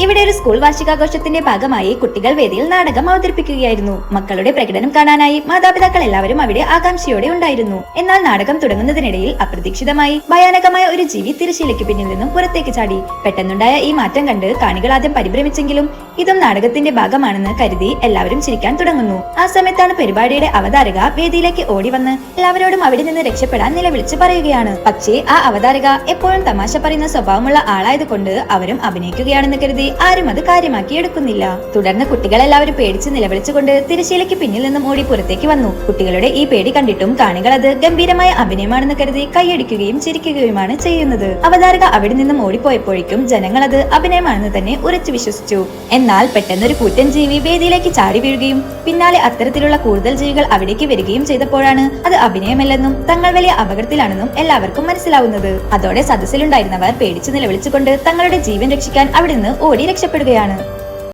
ഇവിടെ ഒരു സ്കൂൾ വാർഷികാഘോഷത്തിന്റെ ഭാഗമായി കുട്ടികൾ വേദിയിൽ നാടകം അവതരിപ്പിക്കുകയായിരുന്നു. മക്കളുടെ പ്രകടനം കാണാനായി മാതാപിതാക്കൾ എല്ലാവരും അവിടെ ആകാംക്ഷയോടെ ഉണ്ടായിരുന്നു. എന്നാൽ നാടകം തുടങ്ങുന്നതിനിടയിൽ അപ്രതീക്ഷിതമായി ഭയാനകമായ ഒരു ജീവി തിരശ്ശീലയ്ക്ക് പിന്നിൽ നിന്നും പുറത്തേക്ക് ചാടി. പെട്ടെന്നുണ്ടായ ഈ മാറ്റം കണ്ട് കാണികൾ ആദ്യം പരിഭ്രമിച്ചെങ്കിലും ഇതും നാടകത്തിന്റെ ഭാഗമാണെന്ന് കരുതി എല്ലാവരും ചിരിക്കാൻ തുടങ്ങുന്നു. ആ സമയത്താണ് പരിപാടിയുടെ അവതാരക വേദിയിലേക്ക് ഓടി വന്ന് എല്ലാവരോടും അവിടെ നിന്ന് രക്ഷപ്പെടാൻ നിലവിളിച്ച് പറയുകയാണ്. പക്ഷേ ആ അവതാരക എപ്പോഴും തമാശ പറയുന്ന സ്വഭാവമുള്ള ആളായതുകൊണ്ട് അവരും അഭിനയിക്കുകയാണെന്ന് കരുതി ആരും അത് കാര്യമാക്കി എടുക്കുന്നില്ല. തുടർന്ന് കുട്ടികളെല്ലാവരും പേടിച്ച് നിലവിളിച്ചുകൊണ്ട് തിരശ്ശീലയ്ക്ക് പിന്നിൽ നിന്നും ഓടി പുറത്തേക്ക് വന്നു. കുട്ടികളുടെ ഈ പേടി കണ്ടിട്ടും കാണികൾ അത് ഗംഭീരമായ അഭിനയമാണെന്ന് കരുതി കൈയടിക്കുകയും ചിരിക്കുകയുമാണ് ചെയ്യുന്നത്. അവതാരക അവിടെ നിന്നും ഓടിപ്പോയപ്പോഴേക്കും ജനങ്ങൾ അത് അഭിനയമാണെന്ന് തന്നെ ഉറച്ചു വിശ്വസിച്ചു. എന്നാൽ പെട്ടെന്നൊരു കൂറ്റൻ ജീവി വേദിയിലേക്ക് ചാടി വീഴുകയും പിന്നാലെ അത്തരത്തിലുള്ള കൂടുതൽ ജീവികൾ അവിടേക്ക് വരികയും ചെയ്തപ്പോഴാണ് അത് അഭിനയമല്ലെന്നും തങ്ങൾ വലിയ അപകടത്തിലാണെന്നും എല്ലാവർക്കും മനസ്സിലാവുന്നത്. അതോടെ സദസ്സിലുണ്ടായിരുന്നവർ പേടിച്ചു നിലവിളിച്ചുകൊണ്ട് തങ്ങളുടെ ജീവൻ രക്ഷിക്കാൻ അവിടെ നിന്ന് ഓടി രക്ഷപ്പെടുകയാണ്.